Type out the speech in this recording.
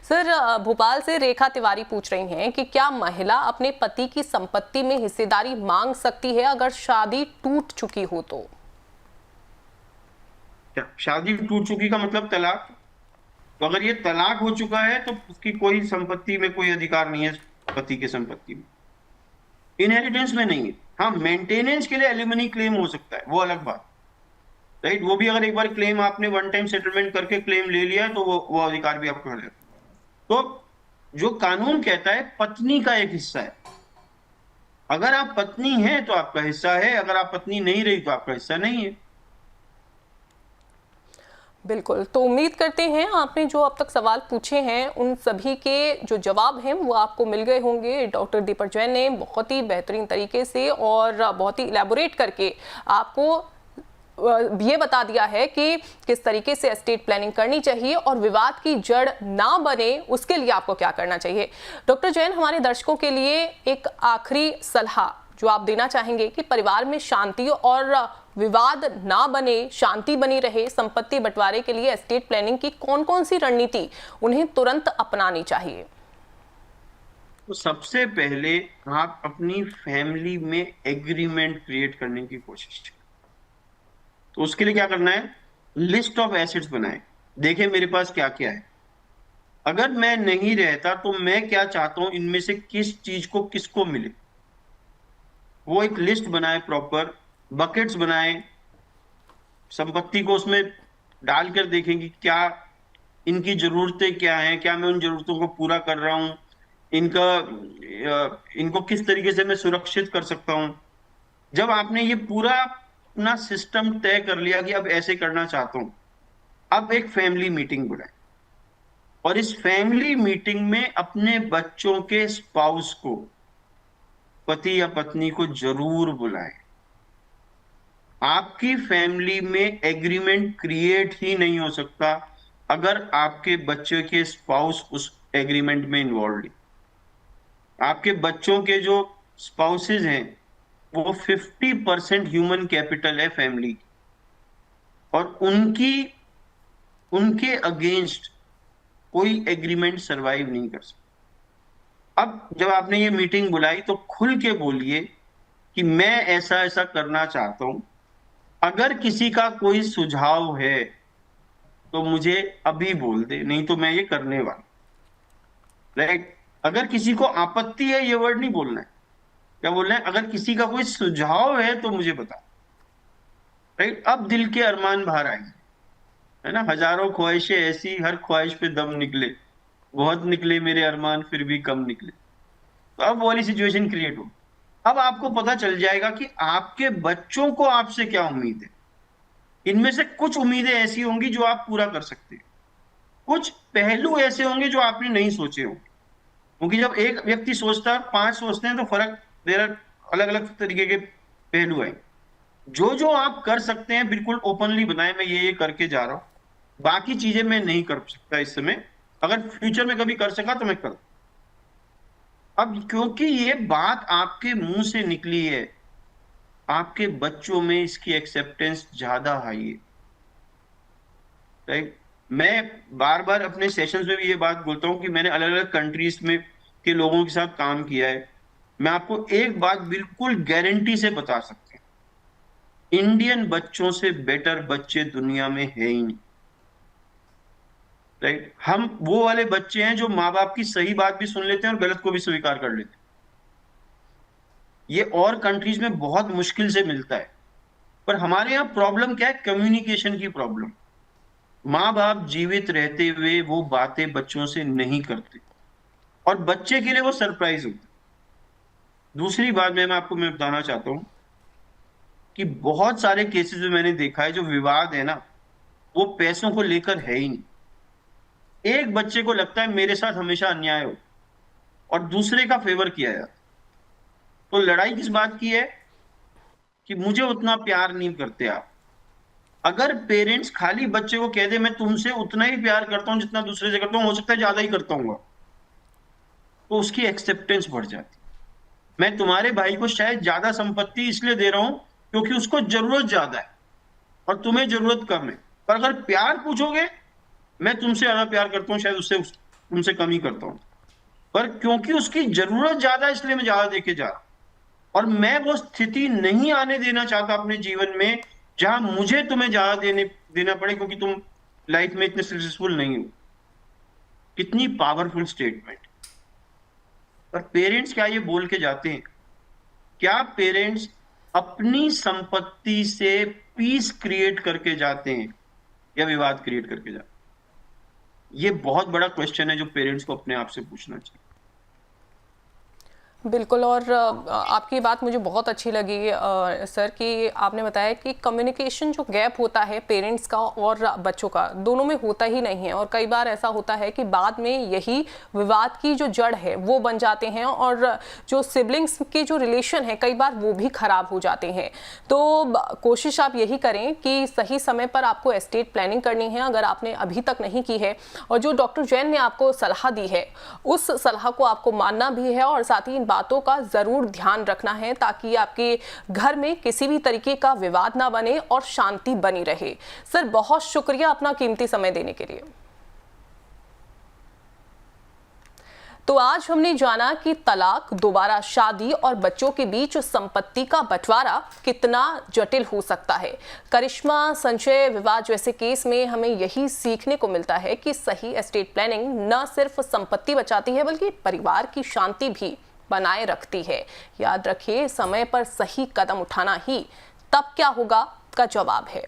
Sir, Bhopal से रेखा तिवारी पूछ रही हैं कि क्या महिला अपने पति की संपत्ति में हिस्सेदारी मांग सकती है अगर शादी टूट चुकी हो तो? क्या शादी टूट चुकी का मतलब तलाक? तो अगर ये तलाक हो चुका है तो उसकी कोई संपत्ति में कोई अधिकार नहीं है, पति की संपत्ति में, इनहेरिटेंस में नहीं है। हाँ, मेंटेनेंस के लिए एलिमनी क्लेम हो सकता है, वो अलग बात। राइट, वो भी अगर एक बार क्लेम आपने वन टाइम सेटलमेंट करके क्लेम ले लिया है तो वो अधिकार भी आपको मिल जाता है। तो जो कानून कहता है पत्नी का एक हिस्सा है, अगर आप पत्नी हैं तो आपका हिस्सा है, अगर आप पत्नी नहीं रही तो आपका हिस्सा नहीं है। बिल्कुल। तो उम्मीद करते हैं आपने जो अब तक सवाल पूछे हैं उन सभी के जो जवाब हैं वो आपको मिल गए होंगे। डॉक्टर दीपक जैन ने बहुत ही बेहतरीन तरीके से और बहुत ही इलेबोरेट करके आपको ये बता दिया है कि किस तरीके से एस्टेट प्लानिंग करनी चाहिए और विवाद की जड़ ना बने उसके लिए आपको क्या करना चाहिए। डॉक्टर जैन, हमारे दर्शकों के लिए एक आखिरी सलाह जो आप देना चाहेंगे कि परिवार में शांति और विवाद ना बने, शांति बनी रहे, संपत्ति बंटवारे के लिए एस्टेट प्लानिंग की कौन कौन सी रणनीति उन्हें तुरंत अपनानी चाहिए? तो सबसे पहले आप अपनी फैमिली में एग्रीमेंट क्रिएट करने की कोशिश करें। तो उसके लिए क्या करना है, लिस्ट ऑफ एसेट्स बनाएं, देखें मेरे पास क्या क्या है, अगर मैं नहीं रहता तो मैं क्या चाहता हूं, इनमें से किस चीज को किसको मिले, वो एक लिस्ट बनाए, प्रॉपर बकेट्स बनाए, संपत्ति को उसमें डालकर देखें कि क्या इनकी जरूरतें क्या हैं, क्या मैं उन जरूरतों को पूरा कर रहा हूँ, इनका इनको किस तरीके से मैं सुरक्षित कर सकता हूँ। जब आपने ये पूरा अपना सिस्टम तय कर लिया कि अब ऐसे करना चाहता हूं, अब एक फैमिली मीटिंग बुलाएं और इस फैमिली मीटिंग में अपने बच्चों के स्पाउस को, पति या पत्नी को जरूर बुलाएं। आपकी फैमिली में एग्रीमेंट क्रिएट ही नहीं हो सकता अगर आपके बच्चे के स्पाउस उस एग्रीमेंट में इन्वॉल्व है। आपके बच्चों के जो स्पाउसेज हैं वो 50% ह्यूमन कैपिटल है फैमिली की, और उनके अगेंस्ट कोई एग्रीमेंट सरवाइव नहीं कर सकता। अब जब आपने ये मीटिंग बुलाई तो खुल के बोलिए कि मैं ऐसा ऐसा करना चाहता हूं, अगर किसी का कोई सुझाव है तो मुझे अभी बोल दे, नहीं तो मैं ये करने वाला। राइट, अगर किसी को आपत्ति है, ये वर्ड नहीं बोलना है, क्या बोलना है, अगर किसी का कोई सुझाव है तो मुझे बता। राइट, अब दिल के अरमान बाहर आएंगे, है ना, हजारों ख्वाहिशें ऐसी, हर ख्वाहिश पे दम निकले, बहुत निकले मेरे अरमान फिर भी कम निकले। तो अब वो वाली सिचुएशन क्रिएट हो। अब आपको पता चल जाएगा कि आपके बच्चों को आपसे क्या उम्मीद है। इनमें से कुछ उम्मीदें ऐसी होंगी जो आप पूरा कर सकते हैं, कुछ पहलू ऐसे होंगे जो आपने नहीं सोचे होंगे, क्योंकि जब एक व्यक्ति सोचता है, पांच सोचते हैं, तो फर्क, देर अलग अलग तरीके के पहलू आए। जो जो आप कर सकते हैं बिल्कुल ओपनली बताएं, मैं ये करके जा रहा हूं, बाकी चीजें मैं नहीं कर सकता इस समय, अगर फ्यूचर में कभी कर सका तो मैं कर। अब क्योंकि ये बात आपके मुंह से निकली है, आपके बच्चों में इसकी एक्सेप्टेंस ज्यादा हाई है। राइट, मैं बार बार अपने सेशंस में भी ये बात बोलता हूँ कि मैंने अलग अलग कंट्रीज में के लोगों के साथ काम किया है। मैं आपको एक बात बिल्कुल गारंटी से बता सकता हूँ, इंडियन बच्चों से बेटर बच्चे दुनिया में है ही नहीं। राइट, हम वो वाले बच्चे हैं जो माँ बाप की सही बात भी सुन लेते हैं और गलत को भी स्वीकार कर लेते हैं। ये और कंट्रीज में बहुत मुश्किल से मिलता है, पर हमारे यहाँ प्रॉब्लम क्या है, कम्युनिकेशन की प्रॉब्लम। माँ बाप जीवित रहते हुए वो बातें बच्चों से नहीं करते और बच्चे के लिए वो सरप्राइज होता है। दूसरी बात मैं आपको बताना चाहता हूँ कि बहुत सारे केसेस में मैंने देखा है जो विवाद है ना, वो पैसों को लेकर है ही नहीं। एक बच्चे को लगता है मेरे साथ हमेशा अन्याय हो और दूसरे का फेवर किया जाता, तो लड़ाई किस बात की है कि मुझे उतना प्यार नहीं करते आप। अगर पेरेंट्स खाली बच्चे को कह दे मैं तुमसे उतना ही प्यार करता हूं जितना दूसरे से करता हूं, हो सकता है ज्यादा ही करता हूँ, तो उसकी एक्सेप्टेंस बढ़ जाती। मैं तुम्हारे भाई को शायद ज्यादा संपत्ति इसलिए दे रहा हूं क्योंकि उसको जरूरत ज्यादा है और तुम्हें जरूरत कम है, पर अगर प्यार पूछोगे, मैं तुमसे ज्यादा प्यार करता हूँ शायद उससे तुमसे कम ही करता हूं, पर क्योंकि उसकी जरूरत ज्यादा है इसलिए मैं ज्यादा देके जा रहा हूं। और मैं वो स्थिति नहीं आने देना चाहता अपने जीवन में जहां मुझे तुम्हें ज्यादा देना पड़े क्योंकि तुम लाइफ में इतने सक्सेसफुल नहीं हो। कितनी पावरफुल स्टेटमेंट। पर पेरेंट्स क्या ये बोल के जाते हैं? क्या पेरेंट्स अपनी संपत्ति से पीस क्रिएट करके जाते हैं या विवाद क्रिएट करके जाते हैं? ये बहुत बड़ा क्वेश्चन है जो पेरेंट्स को अपने आप से पूछना चाहिए। बिल्कुल। और आपकी बात मुझे बहुत अच्छी लगी सर, कि आपने बताया कि कम्युनिकेशन जो गैप होता है पेरेंट्स का और बच्चों का, दोनों में होता ही नहीं है। और कई बार ऐसा होता है कि बाद में यही विवाद की जो जड़ है वो बन जाते हैं, और जो सिबलिंग्स के जो रिलेशन है कई बार वो भी खराब हो जाते हैं। तो कोशिश आप यही करें कि सही समय पर आपको एस्टेट प्लानिंग करनी है, अगर आपने अभी तक नहीं की है। और जो डॉक्टर जैन ने आपको सलाह दी है उस सलाह को आपको मानना भी है, और साथ ही इन बातों का जरूर ध्यान रखना है ताकि आपके घर में किसी भी तरीके का विवाद ना बने और शांति बनी रहे। सर बहुत शुक्रिया अपना कीमती समय देने के लिए। तो आज हमने जाना कि तलाक, दोबारा शादी और बच्चों के बीच संपत्ति का बंटवारा कितना जटिल हो सकता है। करिश्मा संजय विवाद जैसे केस में हमें यही सीखने को मिलता है कि सही एस्टेट प्लानिंग न सिर्फ संपत्ति बचाती है बल्कि परिवार की शांति भी बनाए रखती है। याद रखिए, समय पर सही कदम उठाना ही तब क्या होगा का जवाब है।